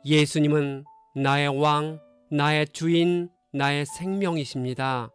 예수님은 나의 왕, 나의 주인, 나의 생명이십니다.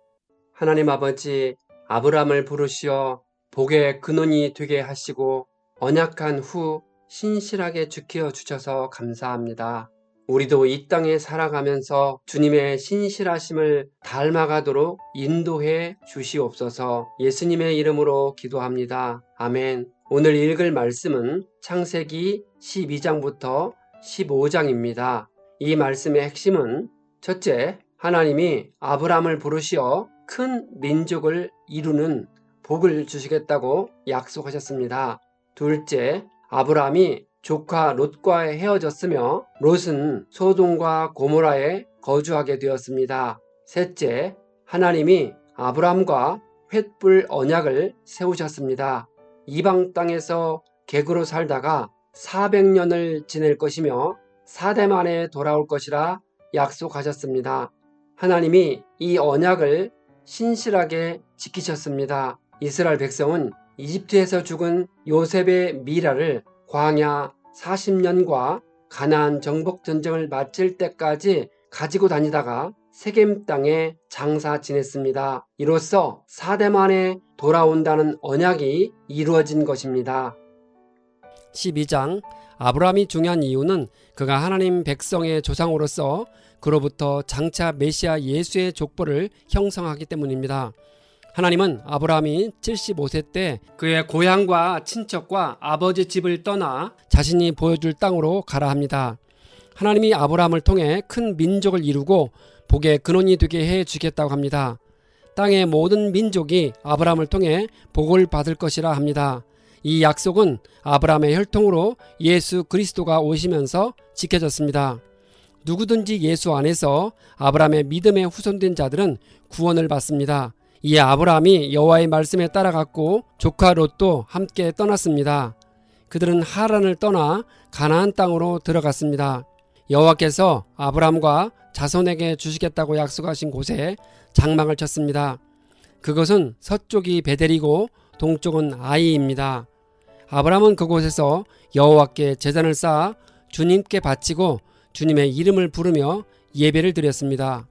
하나님 아버지, 아브라함을 부르시어 복의 근원이 되게 하시고 언약한 후 신실하게 지켜 주셔서 감사합니다. 우리도 이 땅에 살아가면서 주님의 신실하심을 닮아가도록 인도해 주시옵소서. 예수님의 이름으로 기도합니다. 아멘. 오늘 읽을 말씀은 창세기 12장부터 15장입니다. 이 말씀의 핵심은 첫째, 하나님이 아브라함을 부르시어 큰 민족을 이루는 복을 주시겠다고 약속하셨습니다. 둘째, 아브라함이 조카 롯과 헤어졌으며 롯은 소돔과 고모라에 거주하게 되었습니다. 셋째, 하나님이 아브라함과 횃불 언약을 세우셨습니다. 이방 땅에서 객으로 살다가 400년을 지낼 것이며 4대 만에 돌아올 것이라 약속하셨습니다. 하나님이 이 언약을 신실하게 지키셨습니다. 이스라엘 백성은 이집트에서 죽은 요셉의 미라를 광야 40년과 가나안 정복 전쟁을 마칠 때까지 가지고 다니다가 세겜 땅에 장사 지냈습니다. 이로써 4대 만에 돌아온다는 언약이 이루어진 것입니다. 12장 아브라함이 중요한 이유는 그가 하나님 백성의 조상으로서 그로부터 장차 메시아 예수의 족보를 형성하기 때문입니다. 하나님은 아브라함이 75세 때 그의 고향과 친척과 아버지 집을 떠나 자신이 보여줄 땅으로 가라 합니다. 하나님이 아브라함을 통해 큰 민족을 이루고 복의 근원이 되게 해 주겠다고 합니다. 땅의 모든 민족이 아브라함을 통해 복을 받을 것이라 합니다. 이 약속은 아브라함의 혈통으로 예수 그리스도가 오시면서 지켜졌습니다. 누구든지 예수 안에서 아브라함의 믿음에 후손된 자들은 구원을 받습니다. 이에 아브라함이 여호와의 말씀에 따라갔고 조카 롯도 함께 떠났습니다. 그들은 하란을 떠나 가나안 땅으로 들어갔습니다. 여호와께서 아브라함과 자손에게 주시겠다고 약속하신 곳에 장막을 쳤습니다. 그것은 서쪽이 베델이고 동쪽은 아이입니다. 아브라함은 그곳에서 여호와께 제단을 쌓아 주님께 바치고 주님의 이름을 부르며 예배를 드렸습니다.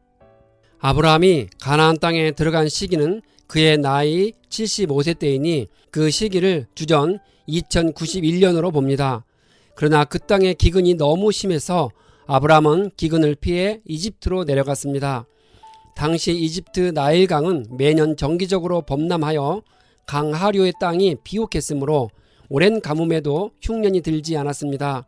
아브라함이 가나안 땅에 들어간 시기는 그의 나이 75세 때이니 그 시기를 주전 2091년으로 봅니다. 그러나 그 땅의 기근이 너무 심해서 아브라함은 기근을 피해 이집트로 내려갔습니다. 당시 이집트 나일강은 매년 정기적으로 범람하여 강 하류의 땅이 비옥했으므로 오랜 가뭄에도 흉년이 들지 않았습니다.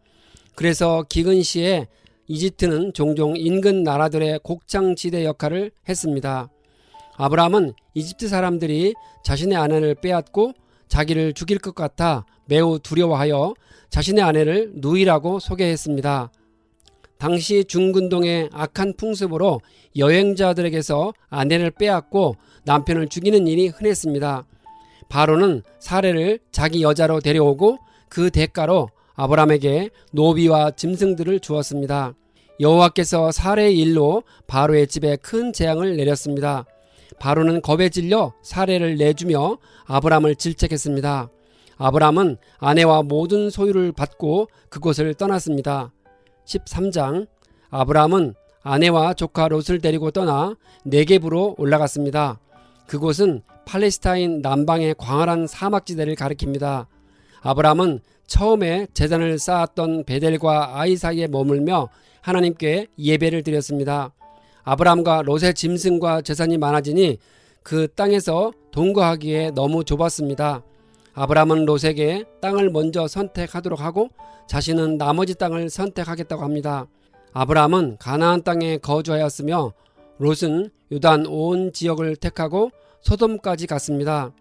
그래서 기근 시에 이집트는 종종 인근 나라들의 곡창지대 역할을 했습니다. 아브라함은 이집트 사람들이 자신의 아내를 빼앗고 자기를 죽일 것 같아 매우 두려워하여 자신의 아내를 누이라고 소개했습니다. 당시 중근동의 악한 풍습으로 여행자들에게서 아내를 빼앗고 남편을 죽이는 일이 흔했습니다. 바로는 사례를 자기 여자로 데려오고 그 대가로 아브라함에게 노비와 짐승들을 주었습니다. 여호와께서 사례의 일로 바로의 집에 큰 재앙을 내렸습니다. 바로는 겁에 질려 사례를 내주며 아브라함을 질책했습니다. 아브라함은 아내와 모든 소유를 받고 그곳을 떠났습니다. 13장 아브라함은 아내와 조카 롯을 데리고 떠나 네겝으로 올라갔습니다. 그곳은 팔레스타인 남방의 광활한 사막지대를 가리킵니다. 아브라함은 처음에 제단을 쌓았던 베델과 아이 사이에 머물며 하나님께 예배를 드렸습니다. 아브라함과 롯의 짐승과 재산이 많아지니 그 땅에서 동거하기에 너무 좁았습니다. 아브라함은 롯에게 땅을 먼저 선택하도록 하고 자신은 나머지 땅을 선택하겠다고 합니다. 아브라함은 가나안 땅에 거주하였으며 롯은 요단 온 지역을 택하고 소돔까지 갔습니다.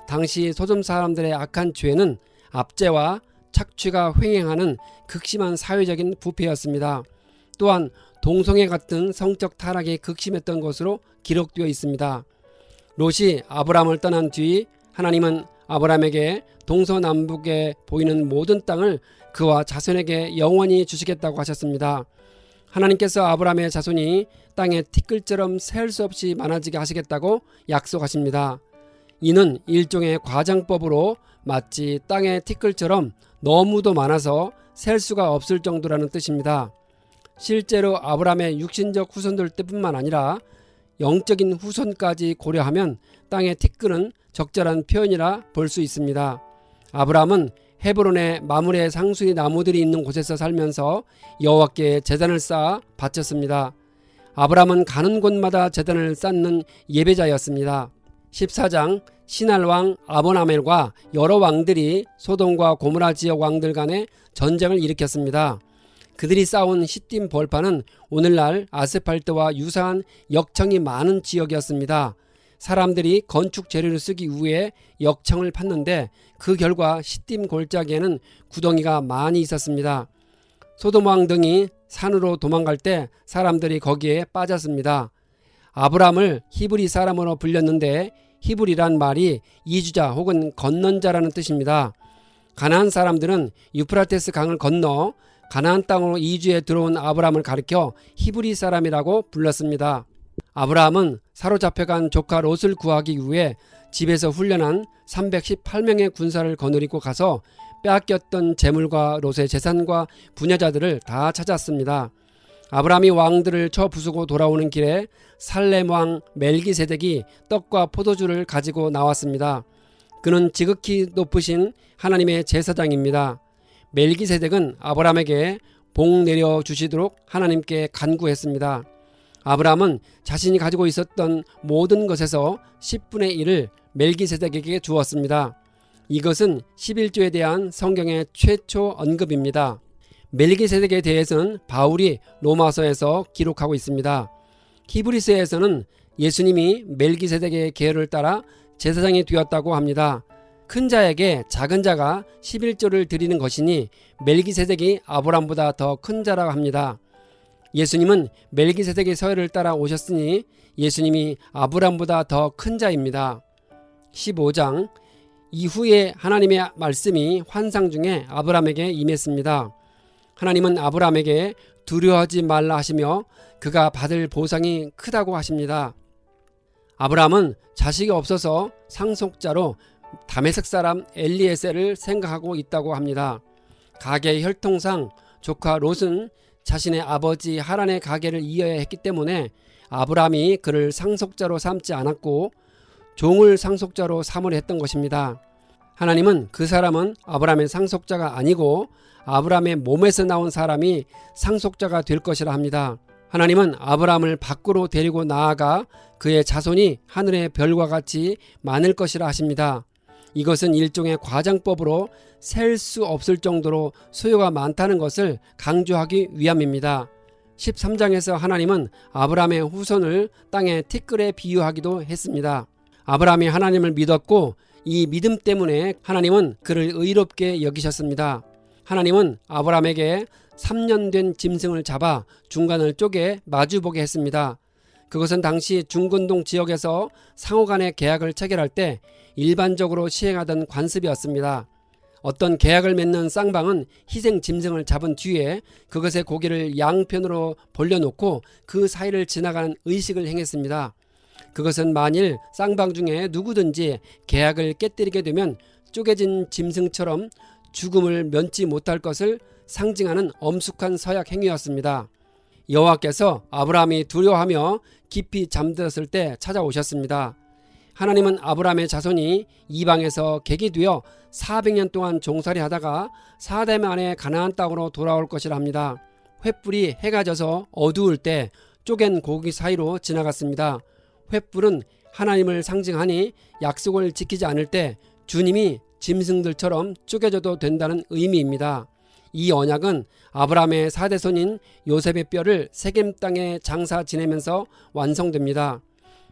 당시 소돔 사람들의 악한 죄는 압제와 착취가 횡행하는 극심한 사회적인 부패였습니다. 또한 동성애 같은 성적 타락이 극심했던 것으로 기록되어 있습니다. 롯이 아브라함을 떠난 뒤 하나님은 아브라함에게 동서남북에 보이는 모든 땅을 그와 자손에게 영원히 주시겠다고 하셨습니다. 하나님께서 아브라함의 자손이 땅에 티끌처럼 셀 수 없이 많아지게 하시겠다고 약속하십니다. 이는 일종의 과장법으로 마치 땅의 티끌처럼 너무도 많아서 셀 수가 없을 정도라는 뜻입니다. 실제로 아브라함의 육신적 후손들 뿐만 아니라 영적인 후손까지 고려하면 땅의 티끌은 적절한 표현이라 볼 수 있습니다. 아브라함은 헤브론의 마므레 상수리 나무들이 있는 곳에서 살면서 여호와께 제단을 쌓아 바쳤습니다. 아브라함은 가는 곳마다 제단을 쌓는 예배자였습니다. 14장 시날 왕 아브라멜과 여러 왕들이 소돔과 고모라 지역 왕들 간에 전쟁을 일으켰습니다. 그들이 싸운 시딤 벌판은 오늘날 아스팔트와 유사한 역청이 많은 지역이었습니다. 사람들이 건축 재료를 쓰기 위해 역청을 팠는데 그 결과 시딤 골짜기에는 구덩이가 많이 있었습니다. 소돔 왕 등이 산으로 도망갈 때 사람들이 거기에 빠졌습니다. 아브람을 히브리 사람으로 불렸는데 히브리란 말이 이주자 혹은 건넌 자라는 뜻입니다. 가나안 사람들은 유프라테스 강을 건너 가나안 땅으로 이주해 들어온 아브람을 가리켜 히브리 사람이라고 불렀습니다. 아브라함은 사로잡혀간 조카 롯을 구하기 위해 집에서 훈련한 318명의 군사를 거느리고 가서 빼앗겼던 재물과 롯의 재산과 부녀자들을 다 찾았습니다. 아브라함이 왕들을 쳐 부수고 돌아오는 길에 살렘 왕 멜기세덱이 떡과 포도주를 가지고 나왔습니다. 그는 지극히 높으신 하나님의 제사장입니다. 멜기세덱은 아브라함에게 복 내려 주시도록 하나님께 간구했습니다. 아브라함은 자신이 가지고 있었던 모든 것에서 10분의 1을 멜기세덱에게 주었습니다. 이것은 11조에 대한 성경의 최초 언급입니다. 멜기세덱에 대해서는 바울이 로마서에서 기록하고 있습니다. 히브리서에서는 예수님이 멜기세덱의 계율을 따라 제사장이 되었다고 합니다. 큰 자에게 작은 자가 11조를 드리는 것이니 멜기세덱이 아브람보다 더 큰 자라고 합니다. 예수님은 멜기세덱의 서열을 따라 오셨으니 예수님이 아브람보다 더 큰 자입니다. 15장 이후에 하나님의 말씀이 환상 중에 아브람에게 임했습니다. 하나님은 아브람에게 두려워하지 말라 하시며 그가 받을 보상이 크다고 하십니다. 아브람은 자식이 없어서 상속자로 다메섹 사람 엘리에셀을 생각하고 있다고 합니다. 가계의 혈통상 조카 롯은 자신의 아버지 하란의 가계를 이어야 했기 때문에 아브람이 그를 상속자로 삼지 않았고 종을 상속자로 삼으려 했던 것입니다. 하나님은 그 사람은 아브람의 상속자가 아니고 아브람의 몸에서 나온 사람이 상속자가 될 것이라 합니다. 하나님은 아브람을 밖으로 데리고 나아가 그의 자손이 하늘의 별과 같이 많을 것이라 하십니다. 이것은 일종의 과장법으로 셀 수 없을 정도로 수요가 많다는 것을 강조하기 위함입니다. 13장에서 하나님은 아브람의 후손을 땅의 티끌에 비유하기도 했습니다. 아브람이 하나님을 믿었고 이 믿음 때문에 하나님은 그를 의롭게 여기셨습니다. 하나님은 아브람에게 3년 된 짐승을 잡아 중간을 쪼개 마주보게 했습니다. 그것은 당시 중근동 지역에서 상호간의 계약을 체결할 때 일반적으로 시행하던 관습이었습니다. 어떤 계약을 맺는 쌍방은 희생 짐승을 잡은 뒤에 그것의 고기를 양편으로 벌려놓고 그 사이를 지나가는 의식을 행했습니다. 그것은 만일 쌍방 중에 누구든지 계약을 깨뜨리게 되면 쪼개진 짐승처럼 죽음을 면치 못할 것을 상징하는 엄숙한 서약 행위였습니다. 여호와께서 아브라함이 두려워하며 깊이 잠들었을 때 찾아오셨습니다. 하나님은 아브라함의 자손이 이방에서 객이 되어 400년 동안 종살이 하다가 4대 만에 가나안 땅으로 돌아올 것이라 합니다. 횃불이 해가 져서 어두울 때 쪼갠 고기 사이로 지나갔습니다. 횃불은 하나님을 상징하니 약속을 지키지 않을 때 주님이 짐승들처럼 쪼개져도 된다는 의미입니다. 이 언약은 아브라함의 4대 손인 요셉의 뼈를 세겜 땅에 장사 지내면서 완성됩니다.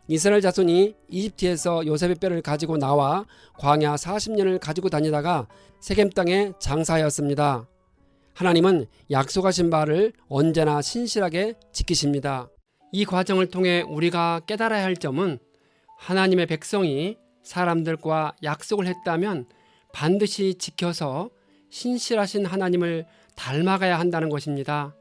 이스라엘 자손이 이집트에서 요셉의 뼈를 가지고 나와 광야 40년을 가지고 다니다가 세겜 땅에 장사하였습니다. 하나님은 약속하신 바를 언제나 신실하게 지키십니다. 이 과정을 통해 우리가 깨달아야 할 점은 하나님의 백성이 사람들과 약속을 했다면 반드시 지켜서 신실하신 하나님을 닮아가야 한다는 것입니다.